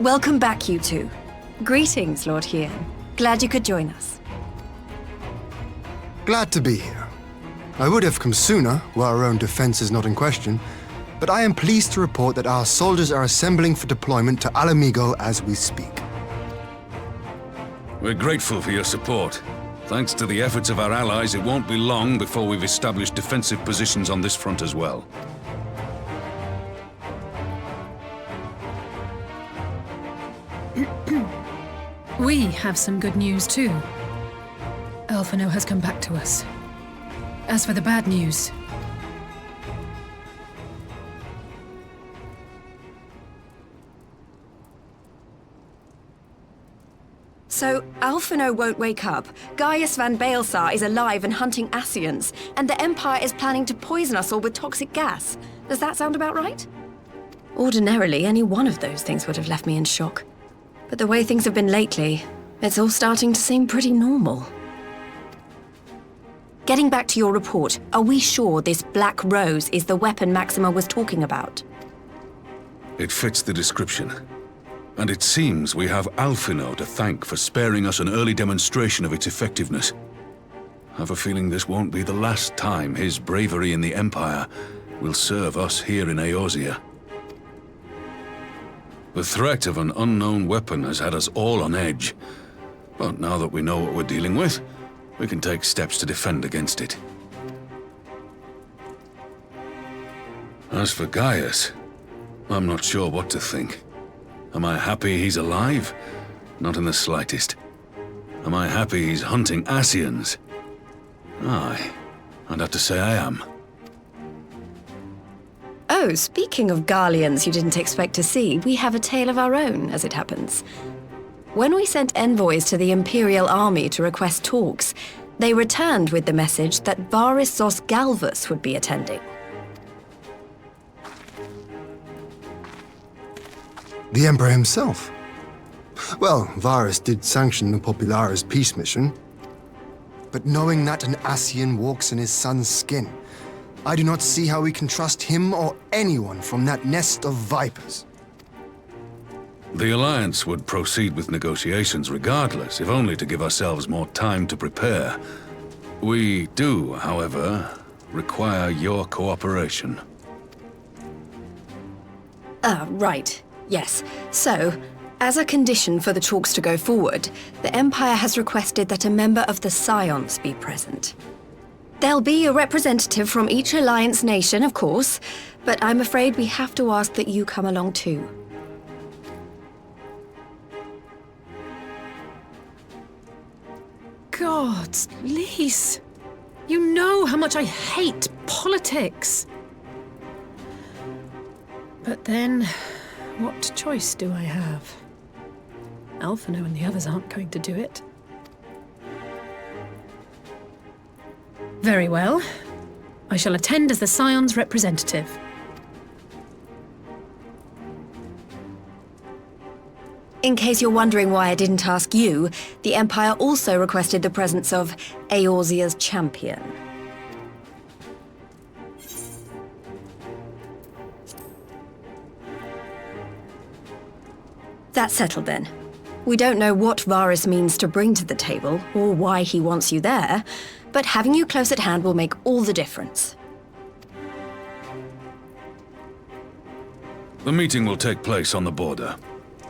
Welcome back, you two. Greetings, Lord Hien. Glad you could join us. Glad to be here. I would have come sooner, were our own defense is not in question, but I am pleased to report that our soldiers are assembling for deployment to Alamigo as we speak. We're grateful for your support. Thanks to the efforts of our allies, it won't be long before we've established defensive positions on this front as well. We have some good news too. Alphino has come back to us. As for the bad news, So, Alphino won't wake up, Gaius van Baelsar is alive and hunting Ascians, and the Empire is planning to poison us all with toxic gas. Does that sound about right? Ordinarily, any one of those things would have left me in shock. But the way things have been lately, it's all starting to seem pretty normal. Getting back to your report, are we sure this Black Rose is the weapon Maxima was talking about? It fits the description. And it seems we have Alphino to thank for sparing us an early demonstration of its effectiveness. I have a feeling this won't be the last time his bravery in the Empire will serve us here in Eorzea. The threat of an unknown weapon has had us all on edge. But now that we know what we're dealing with, we can take steps to defend against it. As for Gaius, I'm not sure what to think. Am I happy he's alive? Not in the slightest. Am I happy he's hunting Ascians? Aye, I'd have to say I am. Oh, speaking of Garleans you didn't expect to see, we have a tale of our own, as it happens. When we sent envoys to the Imperial Army to request talks, they returned with the message that Varys Zos Galvus would be attending. The Emperor himself. Well, Varys did sanction the Popularis peace mission. But knowing that an Ascian walks in his son's skin, I do not see how we can trust him or anyone from that nest of vipers. The Alliance would proceed with negotiations regardless, if only to give ourselves more time to prepare. We do, however, require your cooperation. Right. Yes. So, as a condition for the talks to go forward, the Empire has requested that a member of the Scions be present. There'll be a representative from each Alliance nation, of course, but I'm afraid we have to ask that you come along too. Gods, Lise, you know how much I hate politics. But then, what choice do I have? Alphino and the others aren't going to do it. Very well. I shall attend as the Scion's representative. In case you're wondering why I didn't ask you, the Empire also requested the presence of Eorzea's champion. That's settled then. We don't know what Varys means to bring to the table, or why he wants you there, but having you close at hand will make all the difference. The meeting will take place on the border.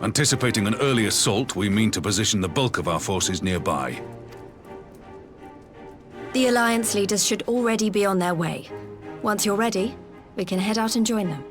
Anticipating an early assault, we mean to position the bulk of our forces nearby. The Alliance leaders should already be on their way. Once you're ready, we can head out and join them.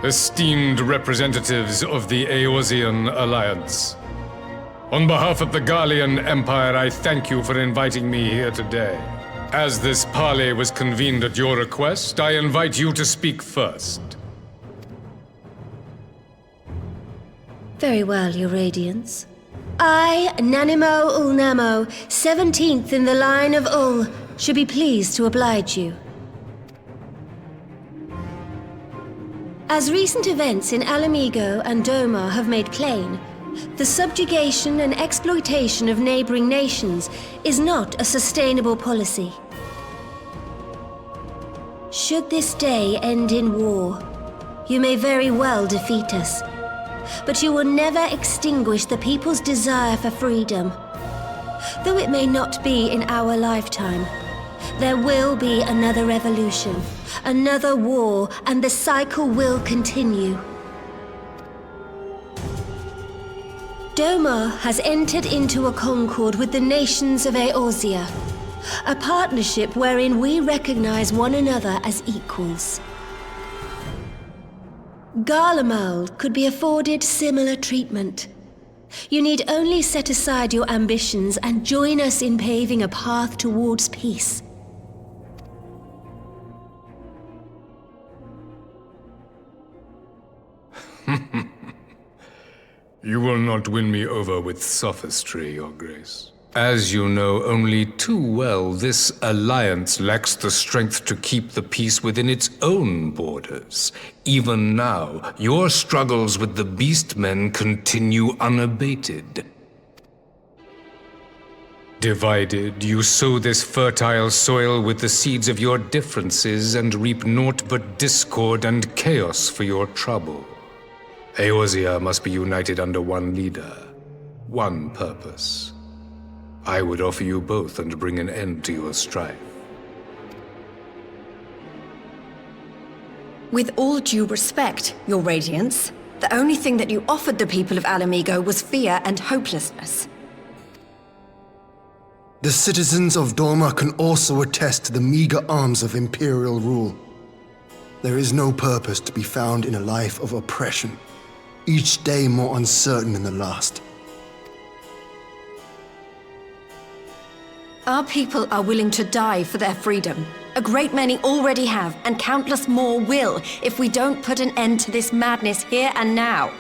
esteemed representatives of the Eorzean Alliance. On behalf of the Gallian Empire, I thank you for inviting me here today. As this parley was convened at your request, I invite you to speak first. Very well, Your Radiance. I, Nanimo Ulnamo, 17th in the line of Ul, should be pleased to oblige you. As recent events in Alamigo and Doma have made plain, the subjugation and exploitation of neighboring nations is not a sustainable policy. Should this day end in war, you may very well defeat us, but you will never extinguish the people's desire for freedom. Though it may not be in our lifetime, there will be another revolution, another war, and the cycle will continue. Doma has entered into a concord with the nations of Eorzea, a partnership wherein we recognize one another as equals. Garlemald could be afforded similar treatment. You need only set aside your ambitions and join us in paving a path towards peace. You will not win me over with sophistry, Your Grace. As you know only too well, this alliance lacks the strength to keep the peace within its own borders. Even now, your struggles with the Beastmen continue unabated. Divided, you sow this fertile soil with the seeds of your differences and reap naught but discord and chaos for your trouble. Eorzea must be united under one leader, one purpose. I would offer you both and bring an end to your strife. With all due respect, Your Radiance, the only thing that you offered the people of Alamigo was fear and hopelessness. The citizens of Doma can also attest to the meager arms of Imperial rule. There is no purpose to be found in a life of oppression, each day more uncertain than the last. Our people are willing to die for their freedom. A great many already have, and countless more will, if we don't put an end to this madness here and now.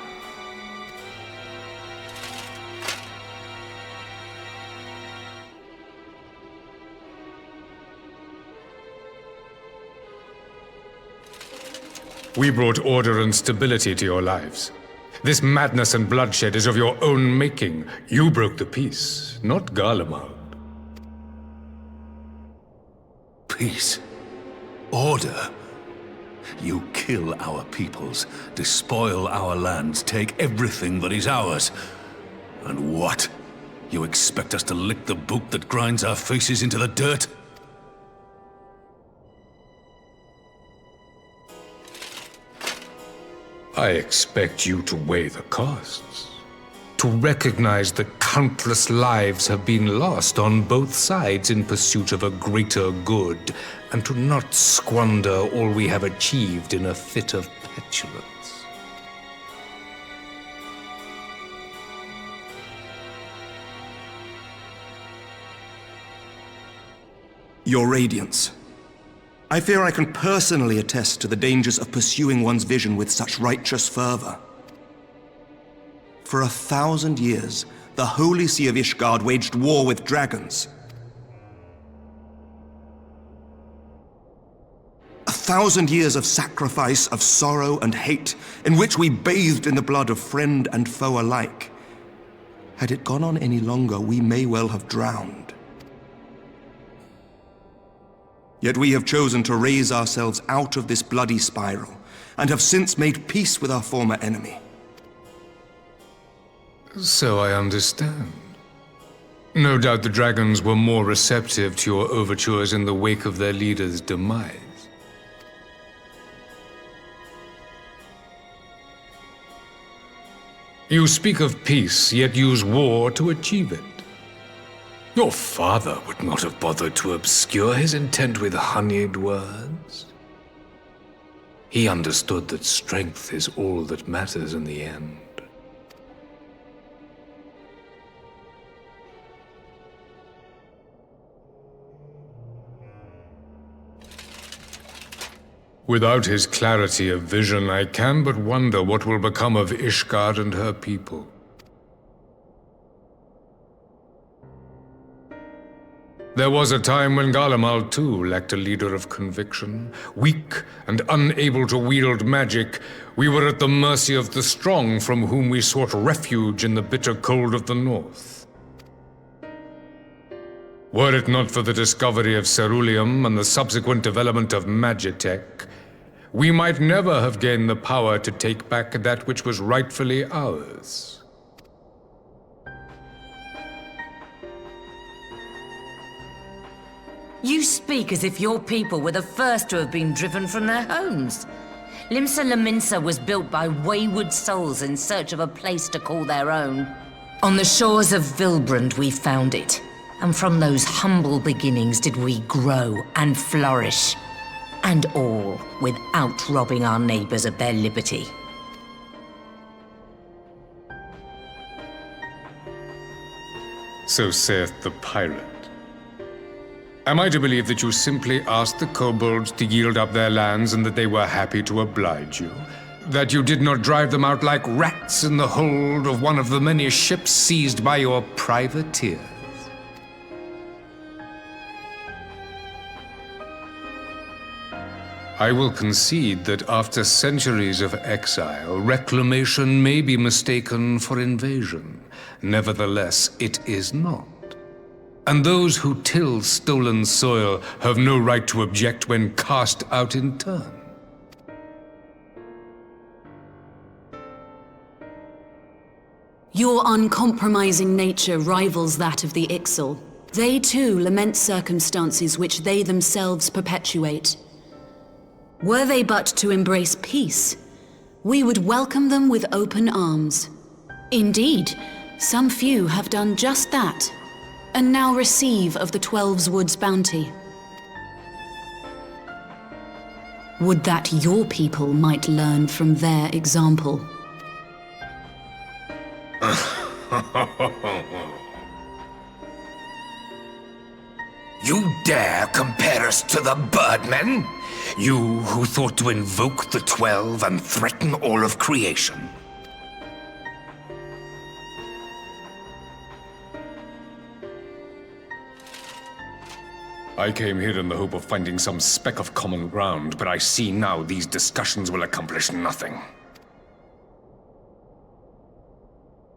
We brought order and stability to your lives. This madness and bloodshed is of your own making. You broke the peace, not Garlemald. Peace. Order. You kill our peoples, despoil our lands, take everything that is ours. And what? You expect us to lick the boot that grinds our faces into the dirt? I expect you to weigh the costs. To recognize that countless lives have been lost on both sides in pursuit of a greater good, and to not squander all we have achieved in a fit of petulance. Your Radiance, I fear I can personally attest to the dangers of pursuing one's vision with such righteous fervor. For 1,000 years, the Holy See of Ishgard waged war with dragons. 1,000 years of sacrifice, of sorrow and hate, in which we bathed in the blood of friend and foe alike. Had it gone on any longer, we may well have drowned. Yet we have chosen to raise ourselves out of this bloody spiral, and have since made peace with our former enemy. So I understand. No doubt the dragons were more receptive to your overtures in the wake of their leader's demise. You speak of peace, yet use war to achieve it. Your father would not have bothered to obscure his intent with honeyed words. He understood that strength is all that matters in the end. Without his clarity of vision, I can but wonder what will become of Ishgard and her people. There was a time when Garlemald too lacked a leader of conviction. Weak and unable to wield magic, we were at the mercy of the strong from whom we sought refuge in the bitter cold of the north. Were it not for the discovery of ceruleum and the subsequent development of magitech, we might never have gained the power to take back that which was rightfully ours. You speak as if your people were the first to have been driven from their homes. Limsa Lominsa was built by wayward souls in search of a place to call their own. On the shores of Vilbrand we found it, and from those humble beginnings did we grow and flourish. And all without robbing our neighbors of their liberty. So saith the pirate. Am I to believe that you simply asked the kobolds to yield up their lands and that they were happy to oblige you? That you did not drive them out like rats in the hold of one of the many ships seized by your privateers? I will concede that after centuries of exile, reclamation may be mistaken for invasion. Nevertheless, it is not. And those who till stolen soil have no right to object when cast out in turn. Your uncompromising nature rivals that of the Ixal. They too lament circumstances which they themselves perpetuate. Were they but to embrace peace, we would welcome them with open arms. Indeed, some few have done just that, and now receive of the 12's Wood's bounty. Would that your people might learn from their example. You dare compare us to the Birdmen? You who thought to invoke the 12 and threaten all of creation? I came here in the hope of finding some speck of common ground, but I see now these discussions will accomplish nothing.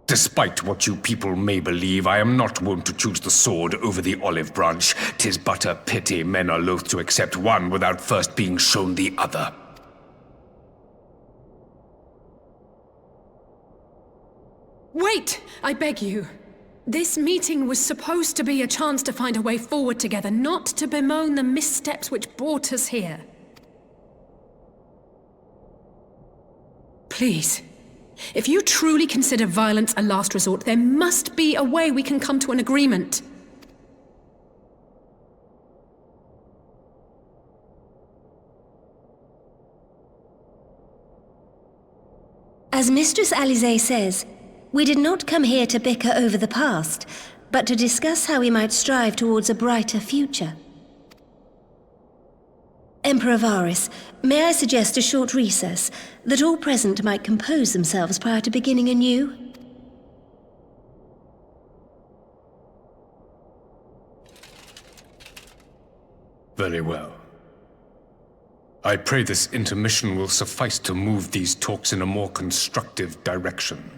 Despite what you people may believe, I am not wont to choose the sword over the olive branch. 'Tis but a pity men are loath to accept one without first being shown the other. Wait! I beg you. This meeting was supposed to be a chance to find a way forward together, not to bemoan the missteps which brought us here. Please. If you truly consider violence a last resort, there must be a way we can come to an agreement. As Mistress Alisaie says, we did not come here to bicker over the past, but to discuss how we might strive towards a brighter future. Emperor Varys, may I suggest a short recess, that all present might compose themselves prior to beginning anew? Very well. I pray this intermission will suffice to move these talks in a more constructive direction.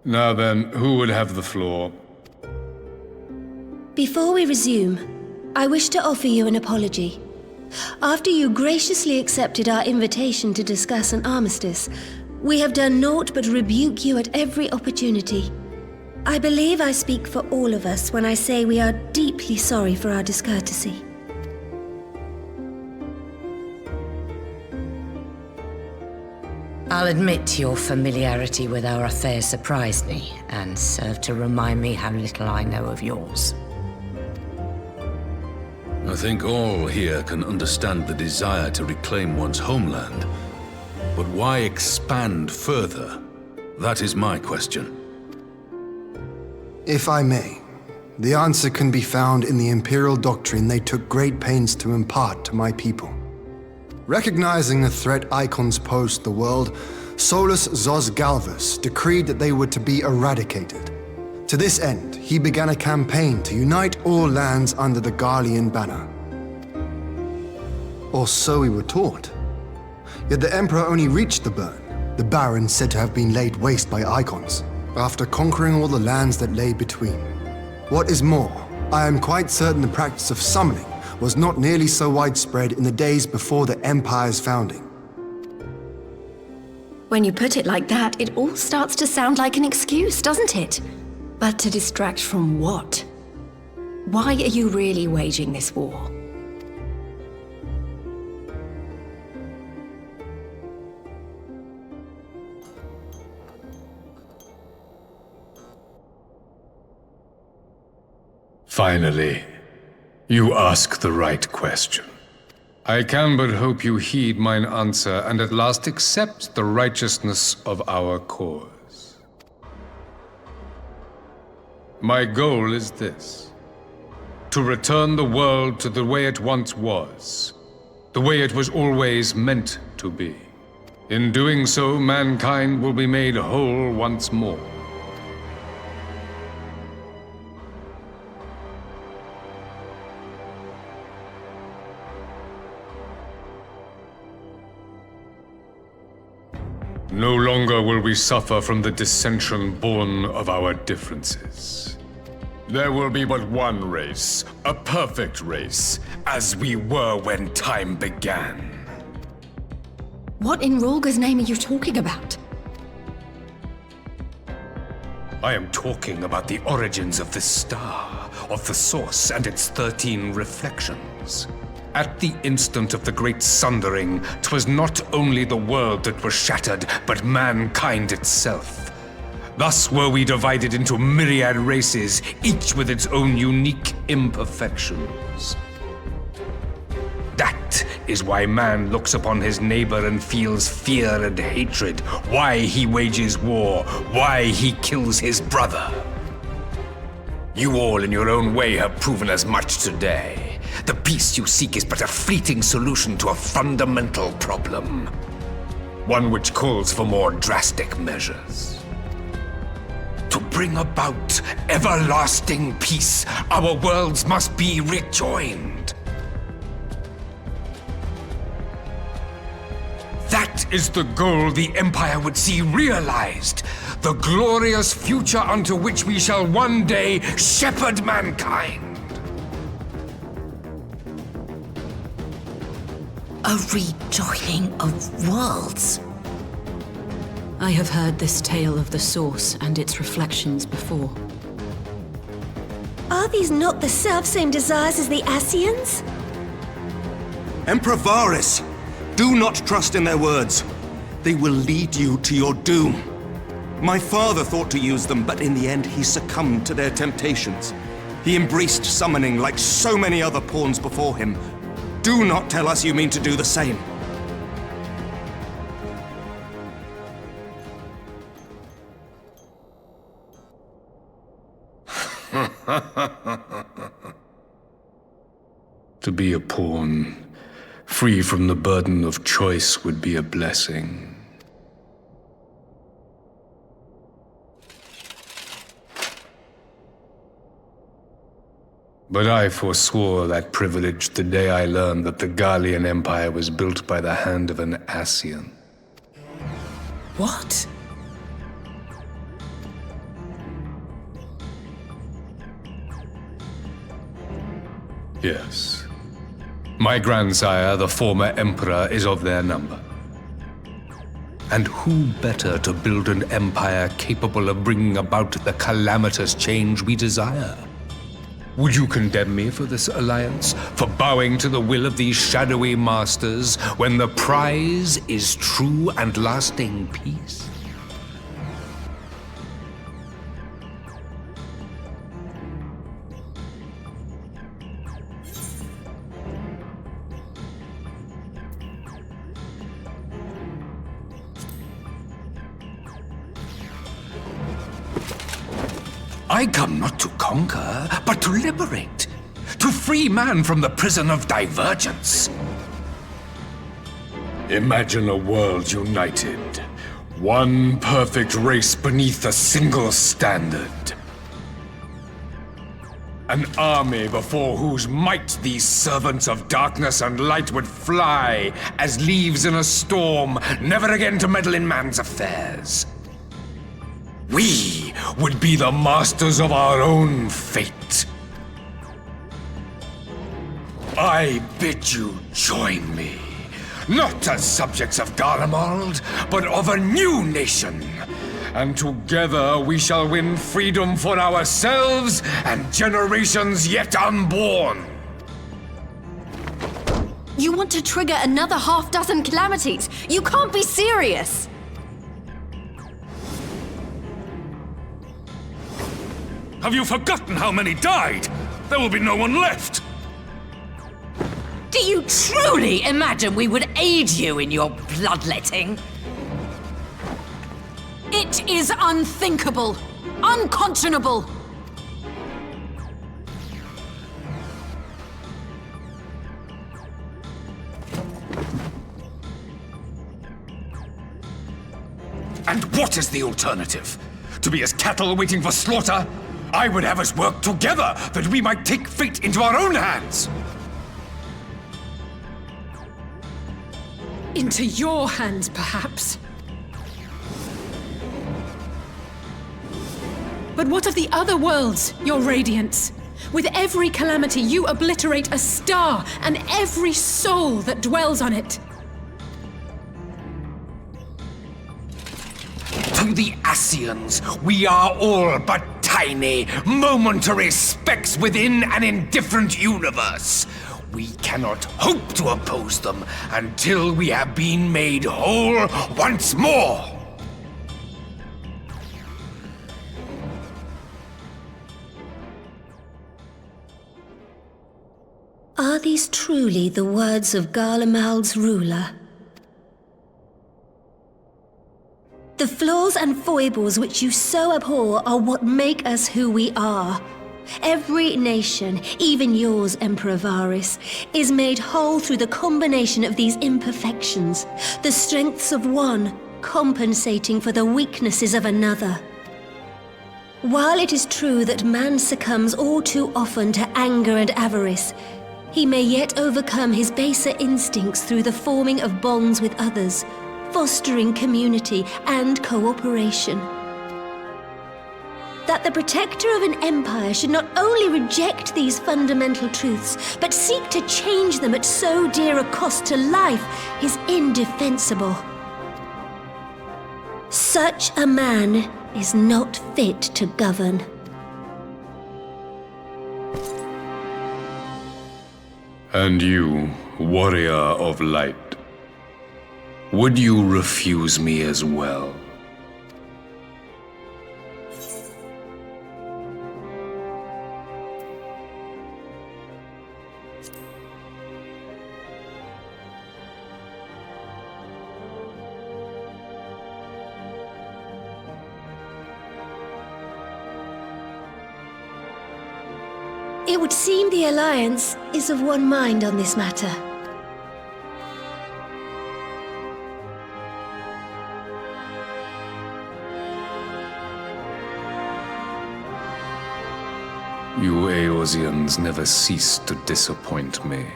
Now then, who would have the floor? Before we resume, I wish to offer you an apology. After you graciously accepted our invitation to discuss an armistice, we have done naught but rebuke you at every opportunity. I believe I speak for all of us when I say we are deeply sorry for our discourtesy. I'll admit your familiarity with our affairs surprised me, and served to remind me how little I know of yours. I think all here can understand the desire to reclaim one's homeland. But why expand further? That is my question. If I may, the answer can be found in the Imperial doctrine they took great pains to impart to my people. Recognizing the threat icons posed to the world, Solus Zos Galvus decreed that they were to be eradicated. To this end, he began a campaign to unite all lands under the Garlean banner. Or so we were taught. Yet the Emperor only reached the burn, the Baron said to have been laid waste by icons, after conquering all the lands that lay between. What is more, I am quite certain the practice of summoning was not nearly so widespread in the days before the Empire's founding. When you put it like that, it all starts to sound like an excuse, doesn't it? But to distract from what? Why are you really waging this war? Finally, you ask the right question. I can but hope you heed mine answer and at last accept the righteousness of our cause. My goal is this: to return the world to the way it once was, the way it was always meant to be. In doing so, mankind will be made whole once more. No longer will we suffer from the dissension born of our differences. There will be but one race, a perfect race, as we were when time began. What in Rolga's name are you talking about? I am talking about the origins of this star, of the source and its 13 reflections. At the instant of the great sundering, 'twas not only the world that was shattered, but mankind itself. Thus were we divided into myriad races, each with its own unique imperfections. That is why man looks upon his neighbor and feels fear and hatred, why he wages war, why he kills his brother. You all in your own way have proven as much today. The peace you seek is but a fleeting solution to a fundamental problem. One which calls for more drastic measures. To bring about everlasting peace, our worlds must be rejoined. That is the goal the Empire would see realized. The glorious future unto which we shall one day shepherd mankind. A rejoining of worlds? I have heard this tale of the source and its reflections before. Are these not the selfsame desires as the Ascians? Emperor Varys, do not trust in their words. They will lead you to your doom. My father thought to use them, but in the end he succumbed to their temptations. He embraced summoning like so many other pawns before him. Do not tell us you mean to do the same. To be a pawn, free from the burden of choice, would be a blessing. But I forswore that privilege the day I learned that the Garlean Empire was built by the hand of an Ascian. What? Yes. My grandsire, the former emperor, is of their number. And who better to build an empire capable of bringing about the calamitous change we desire? Would you condemn me for this alliance? For bowing to the will of these shadowy masters, when the prize is true and lasting peace? I come not to conquer, but to liberate. To free man from the prison of divergence. Imagine a world united. One perfect race beneath a single standard. An army before whose might these servants of darkness and light would fly as leaves in a storm, never again to meddle in man's affairs. We would be the masters of our own fate. I bid you join me, not as subjects of Garlemald, but of a new nation. And together we shall win freedom for ourselves and generations yet unborn. You want to trigger another half-dozen calamities? You can't be serious! Have you forgotten how many died? There will be no one left! Do you truly imagine we would aid you in your bloodletting? It is unthinkable, unconscionable. And what is the alternative? To be as cattle waiting for slaughter? I would have us work together that we might take fate into our own hands. Into your hands, perhaps. But what of the other worlds, your radiance? With every calamity, you obliterate a star and every soul that dwells on it. To the Ascians, we are all but tiny, momentary specks within an indifferent universe. We cannot hope to oppose them until we have been made whole once more. Are these truly the words of Garlemald's ruler? The flaws and foibles which you so abhor are what make us who we are. Every nation, even yours, Emperor Varys, is made whole through the combination of these imperfections, the strengths of one compensating for the weaknesses of another. While it is true that man succumbs all too often to anger and avarice, he may yet overcome his baser instincts through the forming of bonds with others, fostering community and cooperation. That the protector of an empire should not only reject these fundamental truths, but seek to change them at so dear a cost to life is indefensible. Such a man is not fit to govern. And you, warrior of light, would you refuse me as well? It would seem the Alliance is of one mind on this matter. You Eorzeans never cease to disappoint me.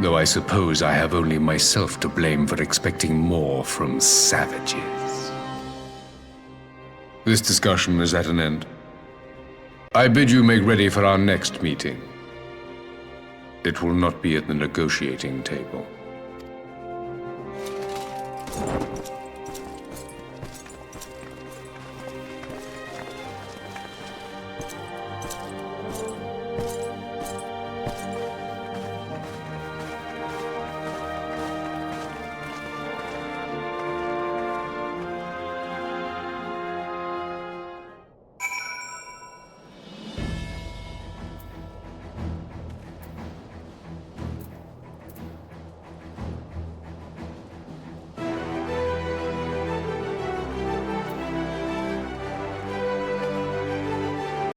Though I suppose I have only myself to blame for expecting more from savages. This discussion is at an end. I bid you make ready for our next meeting. It will not be at the negotiating table.